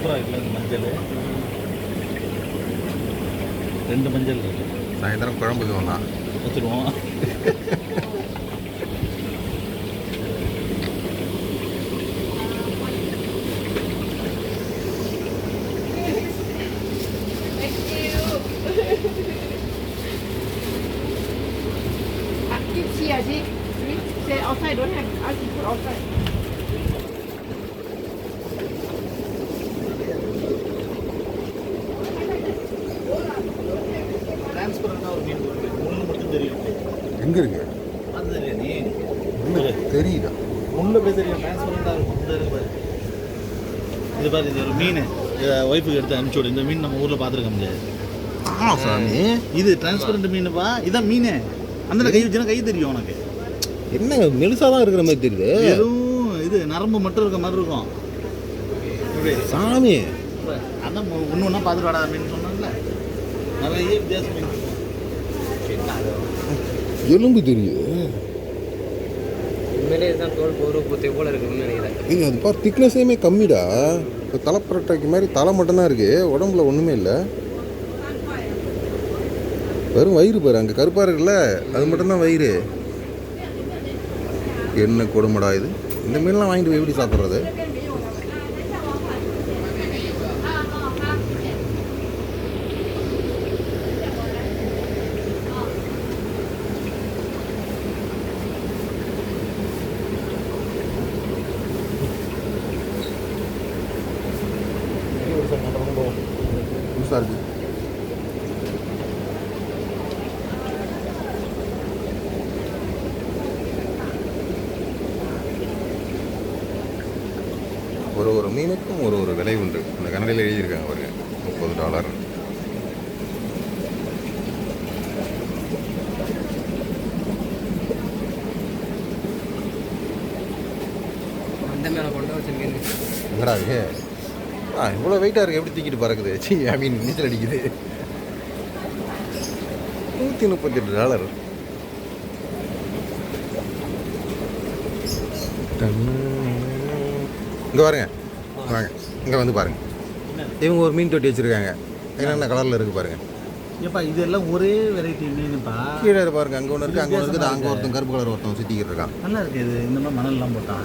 சூப்பராக இருக்குல்ல இந்த மஞ்சள். 2 மஞ்சள் இருக்கு. சாயந்தரம் குழம்புக்கு வந்தான் வச்சுருவோம். Outside don't have. I should put outside. டிரான்ஸ்பரண்டாக ஒரு மீன் இருக்கு. முள்ளு மட்டும் தெரியும். எங்கே இருக்கு? அது தெரியும் நீ தெரியுதா? முள்ளு போய் தெரியும். டிரான்ஸ்பரண்டாக இருக்கும். இந்த இருக்கு பாரு. இது பாரு, இது ஒரு மீன். ஒய்ஃபுக்கு எடுத்து அனுப்பிச்சு விடு. இந்த மீன் நம்ம ஊரில் பார்த்துருக்க முடியாது. ஆமாம் சாமி, இது டிரான்ஸ்பரண்ட் மீனுப்பா. இதான் மீன். அந்த கை வச்சுன்னா கை தெரியும் உனக்கு. என்னங்க மெலிசாக தான் இருக்கிற மாதிரி தெரியுது. வெறும் இது நரம்பு மட்டும் இருக்க மாதிரி இருக்கும். சாமி அதான் ஒன்று ஒன்றா பார்த்துட்டு வாடா அப்படின்னு சொன்னாங்கல்ல. நிறைய வித்தியாச மீன் இருக்கும். எலும்பு தெரியுது. உண்மையிலே இதுதான் தோல் போர் பூத்தை போல இருக்குன்னு நினைக்கிறேன். இது அது பார், திக்னஸையுமே கம்மிடா. இப்போ தலைப்பரட்டைக்கு மாதிரி தலை மட்டும்தான் இருக்குது, உடம்புல ஒன்றுமே இல்லை. வெறும் வயிறு பாரு, அங்கே கருப்பாக இருக்குல்ல, அது மட்டும்தான் வயிறு. என்ன கொடுமடா இது. இந்த மீன்லாம் வாங்கிட்டு போய் எப்படி சாப்பிட்றது? புதுசாக இருக்கு. ஒரு மீனுக்கும் ஒரு விலை உண்டு. அந்த கன்னடையில் எழுதியிருக்காங்க ஒரு $30. அந்த மேலே கொண்டு வச்சுருக்கேன். என்னடா இருக்கு? இவ்வளோ வெயிட்டாக இருக்குது, எப்படி தூக்கிட்டு பறக்குது? ஐ மீன் நீச்சல் அடிக்குது. $138. இங்கே பாருங்க, வாங்க இங்கே வந்து பாருங்க. இவங்க ஒரு மீன் தொட்டி வச்சுருக்காங்க. என்னென்ன கலரில் இருக்குது பாருங்க. ஏப்பா இதெல்லாம் ஒரே வெரைட்டி மீனுப்பா. கீழே பாருங்க, அங்கே ஒன்று இருக்குது, அங்கே ஒன்று இருக்குது, அங்கே ஒருத்தன் கருப்பு கலர் ஒருத்தன் சுற்றிக்கிட்டு இருக்கான். நல்லா இருக்குது இது. இந்த மாதிரி மணல்லாம் போட்டான்.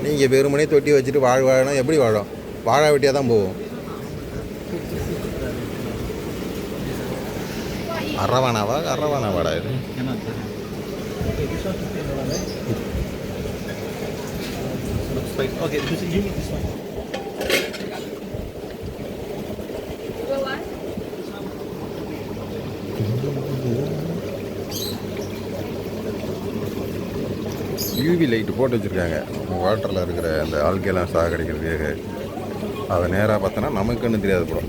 நீங்கள் வெறுமனே தொட்டி வச்சுட்டு வாழனா எப்படி வாழும்? வாழா வெட்டியாக தான் போகும். அரவானாவாடா இது. Okay, this is, you eat this one. UV light போட்டு வச்சுருக்காங்க. வாட்டரில் இருக்கிற அந்த ஆல்கெல்லாம் சாகடிக்கிறதுக்கு. அதை நேராக பார்த்தோன்னா நமக்கு ஒன்றும் தெரியாது போல.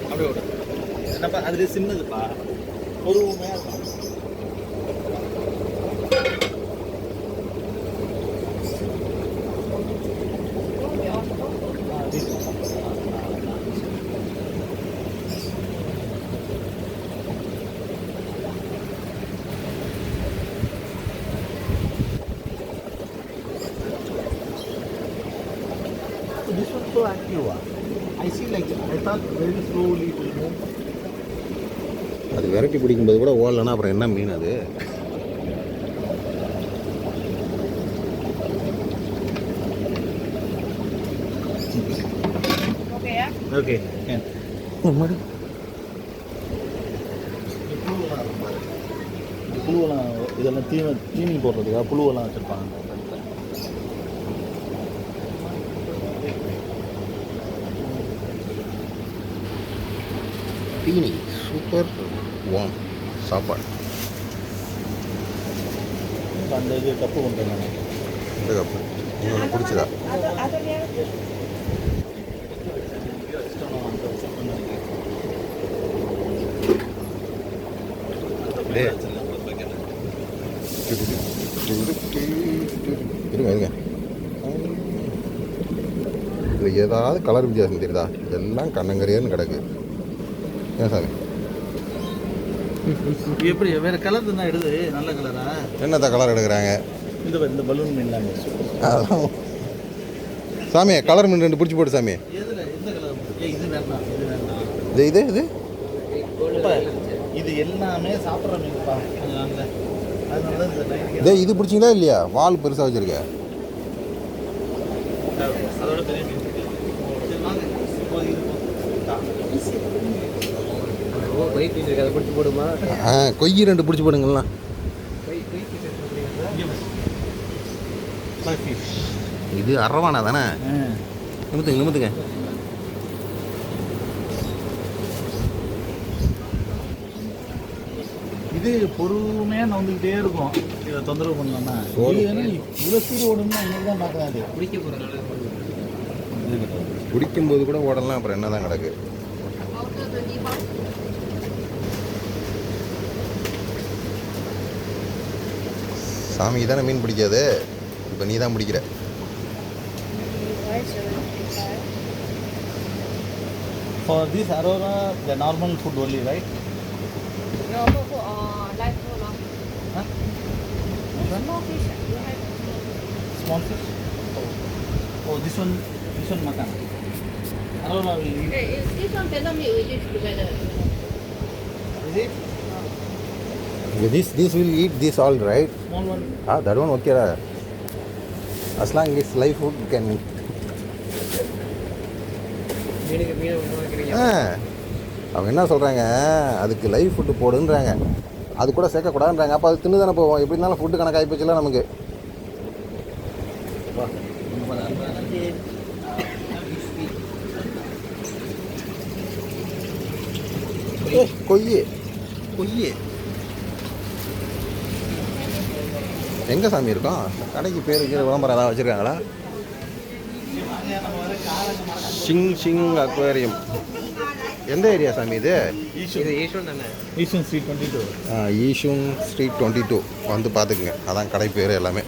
அப்படியே விடு. என்னப்பா அதில் சின்னதுப்பா. பொறுமையாக இருக்கும். This one so active. I see like I thought very slowly it will move. அது விரட்டி பிடிக்கும்போது கூட ஓடலைன்னா அப்புறம் என்ன மீன் அது? Okay. மாதிரி புழுவெல்லாம் இதெல்லாம் தீனி போடுறதுக்காக புழுவெல்லாம் வச்சுருப்பாங்க. தீனி சூப்பர் வாம் சாப்பாடு. அந்த இது கப்பு கொண்டு வந்தாங்க. இந்த கப்பு உங்களுக்கு பிடிச்சதா? இருங்க இருங்க, இது ஏதாவது கலர் வித்தியாசம் தெரியுதா? இதெல்லாம் கண்ணங்கரையன்னு கிடக்கு. ஏன் சாமி எப்படி வேற கலர் தான் எடுது, நல்ல கலரா? என்னத்த கலர் எடுக்கிறாங்க? இந்த பாரு, இந்த பலூன் மீன் தாங்க. அதெல்லாம் சாமி கலர் மீன் 2 பிடிச்சி போடு சாமி. எதுல எந்த கலர்? இது வேண்டாம், இது வேண்டாம். இது அப்பா, இது எல்லாமே சாப்பிட்ற மீன்ப்பா. அதனால தான் இந்த லைன் இதே இது பிடிச்சிங்களா இல்லையா? வால் பெருசாக வச்சுருக்க. அதோட பெரிய மீன் இருக்கு. சரி வாங்க, இப்போ இது கொய் பீஸ் இருக்கு, அதை பிடிச்சி போடுமா? கொய்யி 2 பிடிச்சி போடுங்களா. இது அரவானா தானே? நிமித்துங்க. இது பொறுமையாக நவந்துக்கிட்டே இருக்கும். இதை தொந்தரவு பண்ணலாம்னா இவ்வளோ ஸ்பீடு ஓடணும்னா இன்னைக்கு தான் பார்க்கலாம். அது பிடிக்க போகிறதுனால குடிக்கும்போது கூட ஓடலாம், அப்புறம் என்ன தான் கிடக்கு. சாமி தானே மீன் பிடிக்காது, இப்போ நீ தான் பிடிக்கிற. For this Aurora, the normal food only, right? Normal food or live food lah. Huh? Small fish. You have Small fish? Oh, this one makan. Aurora will eat. okay, this one cannot meet with this together. Is it? This will eat this all right. Small one. That one okay lah. As long as live food can eat. மீனை ஒன்று வைக்கிறீங்க. அவங்க என்ன சொல்கிறாங்க, அதுக்கு live food போடுன்றாங்க, அது கூட சேர்க்கக்கூடாதுன்றாங்க. அப்போ அது தின்னு தானே போவோம். எப்படி இருந்தாலும் ஃபுட்டு கணக்காகி போச்சுல நமக்கு. கொய்யு எங்கே சாமி இருக்கும்? கடைக்கு பேர் வைக்கிற விளம்பரம் ஏதாவது வச்சுருக்காங்களா? ஷிங் அக்வேரியம். எந்த ஏரியா சாமி இது? இது ஈஸ்வன் தானே? Yishun Street 22. ஈஷுங் ஸ்ட்ரீட் 22 வந்து பார்த்துக்குங்க. அதான் கடை பேர் எல்லாமே.